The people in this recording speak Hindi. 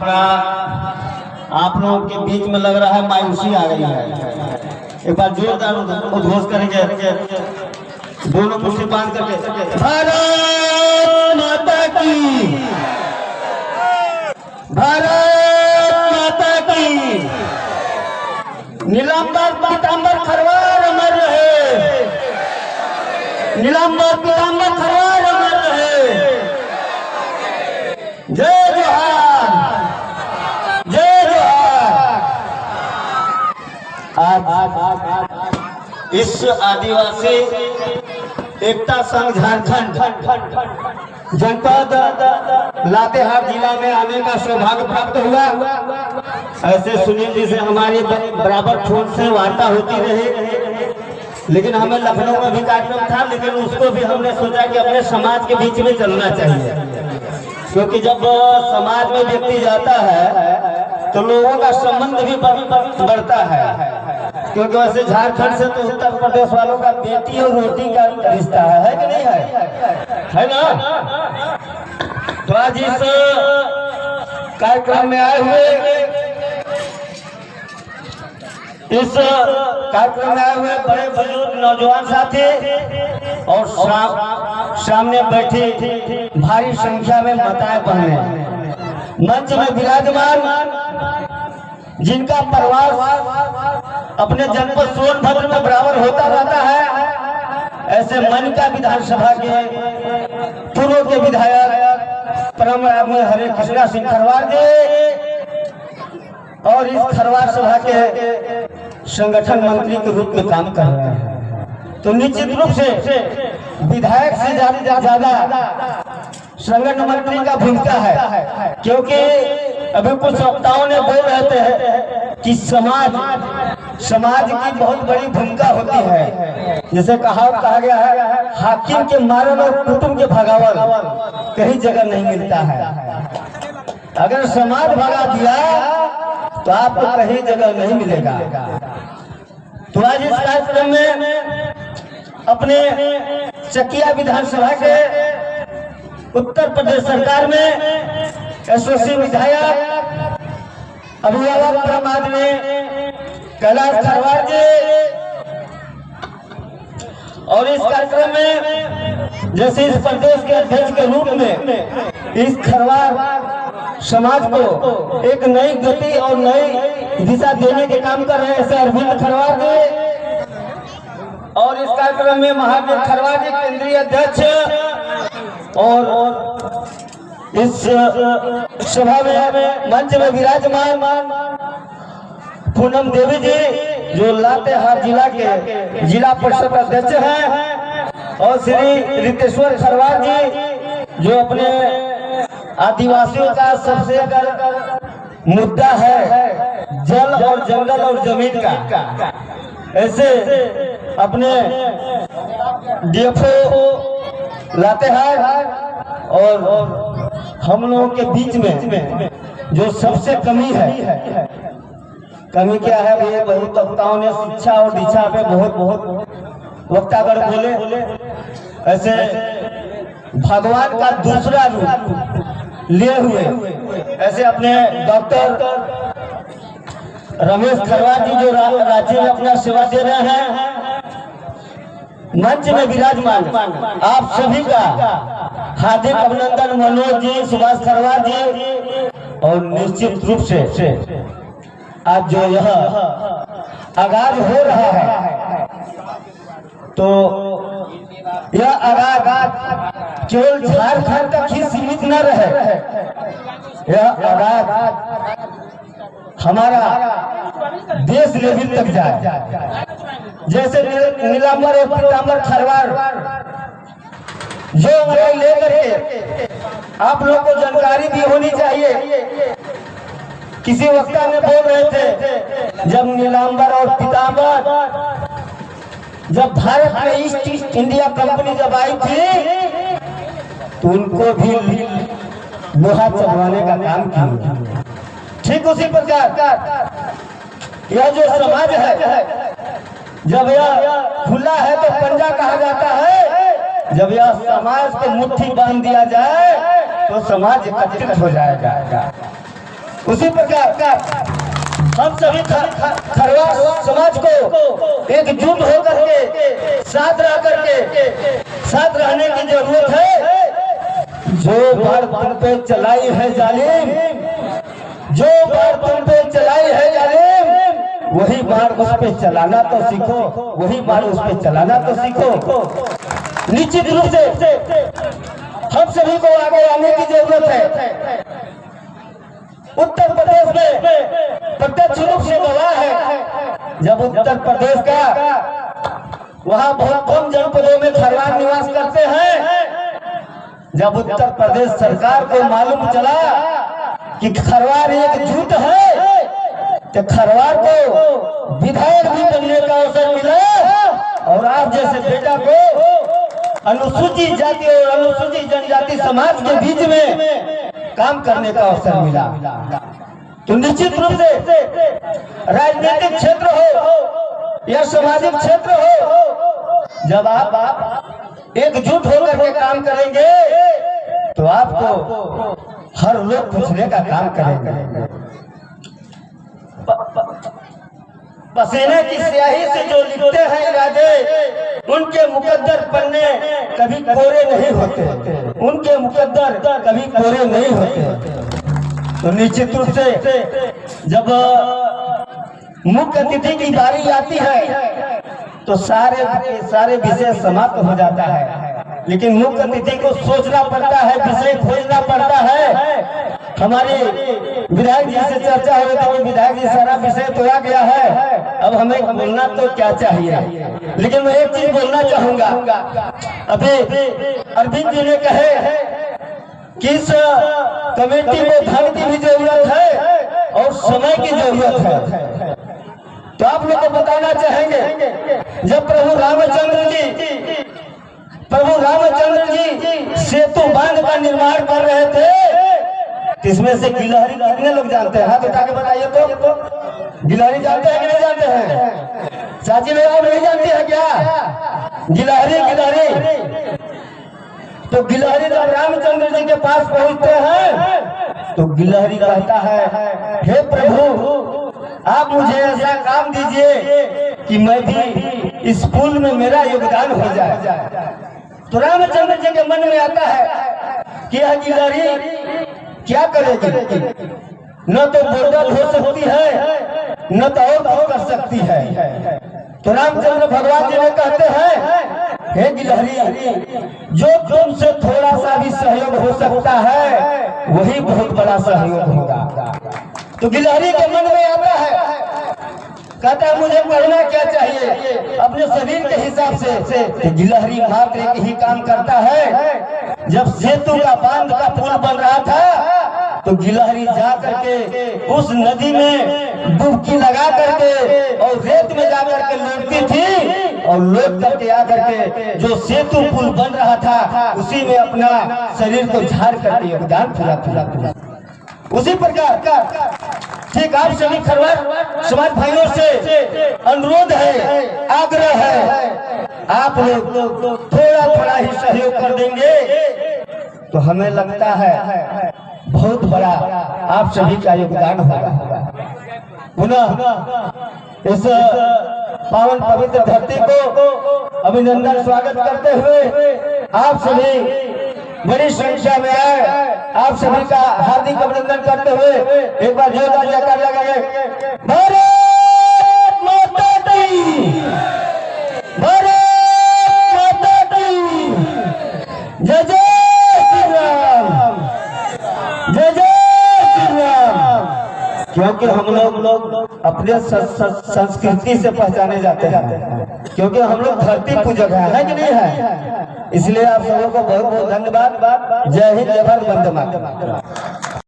थोड़ा आप लोगों के बीच में लग रहा है मायूसी आ गई है। एक बार जोरदार उद्घोष करेंगे, दोनों मुट्ठी बांध करके भारत माता की, भारत माता की। नीलांबर पीतांबर खरवार अमर रहे, नीलांबर पीतांबर खरवार अमर रहे। जय जोहार, जय जोहार। आज इस आदिवासी एकता संघ झारखंड जनपद लातेहार जिला में आने का सौभाग्य प्राप्त हुआ। ऐसे सुनील जी से हमारी बराबर फोन से वार्ता होती रही, लेकिन हमें लखनऊ में भी कार्यक्रम था, लेकिन उसको भी हमने सोचा कि अपने समाज के बीच में चलना चाहिए, क्योंकि जब समाज में व्यक्ति जाता है तो लोगों का संबंध भी बढ़ता है। क्योंकि वैसे झारखंड से तो उत्तर प्रदेश वालों का बेटी और रोटी का रिश्ता है कि नहीं है ना? तो आज इस कार्यक्रम में आए हुए, इस कार्यक्रम में आए हुए बड़े बुजुर्ग नौजवान साथी और सामने बैठी भारी संख्या में माताएं बहनें, मंच में विराजमान जिनका परिवार अपने जनपद सोनभद्र में बराबर होता रहता है, ऐसे मनिका विधानसभा के पूर्व के विधायक परम आदमी हरे कृष्णा सिंह खरवार जी और इस खरवार सभा के संगठन मंत्री के रूप में काम कर रहे हैं। तो निश्चित रूप से विधायक से ज्यादा संगठन मंत्री का भूमिका है, क्योंकि अभी कुछ वक्ताओं ने बोल रहे थे कि समाज की बहुत बड़ी भूमिका होती है। जैसे कहा गया है, हाकिम के मारन और कुटुंब के भगावल कहीं जगह नहीं मिलता है। अगर समाज भगा दिया तो आपको कहीं जगह नहीं मिलेगा। तो आज इस कार्यक्रम में अपने चकिया विधानसभा के उत्तर प्रदेश सरकार में एसओसी विधायक अभिभावक परम आदमी कैलाश खरवार जी, और इस कार्यक्रम में जैसे इस प्रदेश के अध्यक्ष के रूप में इस खरवार समाज को एक नई गति और नई दिशा देने के काम कर रहे हैं ऐसे अरविंद खरवार जी, और इस कार्यक्रम में महावीर खरवार जी केंद्रीय अध्यक्ष, और इस सभा में मंच में विराजमान पूनम देवी जी जो लातेहार जिला के जिला परिषद अध्यक्ष हैं, और श्री रितेश्वर खरवार जी जो अपने आदिवासियों का सबसे अगर मुद्दा है जल और जंगल और जमीन का, ऐसे अपने डीएफओ लातेहार और हम लोगों के बीच में जो सबसे कमी है, कमी क्या है? ये बहुत वक्ताओं ने शिक्षा और दीक्षा पे बहुत वक्तागण बोले। ऐसे भगवान का दूसरा रूप लिए हुए ऐसे अपने डॉक्टर रमेश खरवार जी जो राज्य में अपना सेवा दे रहे हैं, मंच में विराजमान आप सभी का हार्दिक अभिनंदन। मनोज जी, सुभाष खरवार जी, और निश्चित रूप से आज जो यह आगाज हो रहा है, तो यह आगाज केवल झारखंड तक ही सीमित न रहे, यह आगाज हमारा देश लेवल तक जाए। जैसे नीलांबर और पीतांबर खरवार जो लेकर के आप लोगों को जानकारी भी होनी चाहिए। किसी वक्ता ने बोल रहे थे जब नीलांबर और पीतांबर जब भारत में ईस्ट इंडिया कंपनी जब आई थी तो उनको भी लोहा चढ़वाने का काम किया। ठीक उसी प्रकार यह जो समाज है, जब यह खुला है तो पंजा कहा जाता है, जब यह समाज को मुट्ठी बांध दिया जाए तो समाज एकत्रित हो जाएगा। उसी प्रकार हम सभी खरवार समाज को एकजुट होकर के साथ रह करके साथ रहने की जरूरत है। जो बार तुम पे चलाई है जालिम, जो बार तुम पे चलाई है जालिम, वही बार उस पे चलाना तो सीखो, वही बार उस पे चलाना तो सीखो। निश्चित रूप से हम सभी को आगे आने की जरूरत है। उत्तर प्रदेश में प्रत्यक्ष रूप से गवाह है, जब उत्तर प्रदेश का वहाँ बहुत कम जनपदों में खरवार निवास करते हैं। जब उत्तर प्रदेश सरकार को मालूम चला कि खरवार एक झूठ है, तो खरवार को विधायक भी बनने का अवसर मिला और आप जैसे बेटा को अनुसूचित जाति और अनुसूचित जनजाति समाज के बीच में काम करने का अवसर मिला। तो निश्चित रूप से राजनीतिक क्षेत्र हो या सामाजिक क्षेत्र हो, जब आप एकजुट होकर के काम करेंगे तो आपको हर लोग पूछने का काम करेंगे। पसीने की स्याही से जो लिखते हैं इरादे, उनके मुकद्दर पन्ने कभी कोरे नहीं होते, उनके मुकद्दर कभी कोरे नहीं होते। तो निश्चित रूप से जब मुख्य अतिथि की बारी आती है तो सारे विषय समाप्त हो जाता है, लेकिन मुख्य अतिथि को सोचना पड़ता है, विषय खोजना पड़ता है। हमारे विधायक जी से चर्चा हो रही थी, विधायक जी सारा विषय तो आ गया है, अब हमें बोलना तो क्या चाहिए। लेकिन मैं एक चीज बोलना चाहूंगा। अभी अरविंद जी ने कहे कि इस कमेटी में धन की भी जरूरत है और समय की जरूरत है। तो आप लोग को बताना चाहेंगे, जब प्रभु रामचंद्र जी सेतु बांध का निर्माण कर रहे थे, इसमें से गिलहरी कितने लोग जानते हैं? हाथ उठा के बताइए तो। गिलहरी जानते हैं कि नहीं जानते हैं? चाची लोग नहीं जानती है क्या? गिलहरी तो गिलहरी जब रामचंद्र जी के पास पहुंचते हैं तो गिलहरी कहता है, हे प्रभु आप मुझे ऐसा काम दीजिए कि मैं भी इस पुल में मेरा योगदान हो जाए। तो रामचंद्र जी के मन में आता है कि यह गिलहरी क्या करेगी, न तो बोर्डर हो सकती है न तो और कर सकती है। तो रामचंद्र भगवान जी ने कहते हैं, हे गिलहरी जो तुमसे थोड़ा सा भी सहयोग हो सकता है वही बहुत बड़ा सहयोग होगा। तो गिलहरी के मन में आता है, कहता है मुझे पढ़ना क्या चाहिए अपने शरीर के हिसाब से। गिलहरी मात्र एक ही काम करता है, जब सेतु का बांध का पुल बन रहा था तो गिलहरी जा करके उस नदी में डुबकी लगा करके और रेत में जा करके लौटती थी और लौट करके आकर के जो सेतु पुल बन रहा था उसी में अपना शरीर को झाड़ करके योगदान पूरा। उसी प्रकार ठीक आप सभी खरवार समाज भाइयों से अनुरोध है, आग्रह है, आप लोग थोड़ा ही सहयोग कर देंगे तो हमें लगता है बहुत बड़ा आप सभी का योगदान होगा। पुनः इस पावन पवित्र धरती को अभिनंदन स्वागत करते हुए आप सभी बड़ी संख्या में आए, आप सभी का हार्दिक अभिनंदन करते हुए एक बार जोरदार जयकार लगाएंगे। भारत माता की, भारत माता की जय जय श्री राम, जय जय श्री राम। क्योंकि हम लोग अपने संस्कृति से पहचाने जाते हैं, क्योंकि हम लोग धरती पूजक है कि नहीं है। इसलिए आप सबों को बहुत बहुत धन्यवाद। जय हिंद, जय भारत, वंदे मातरम।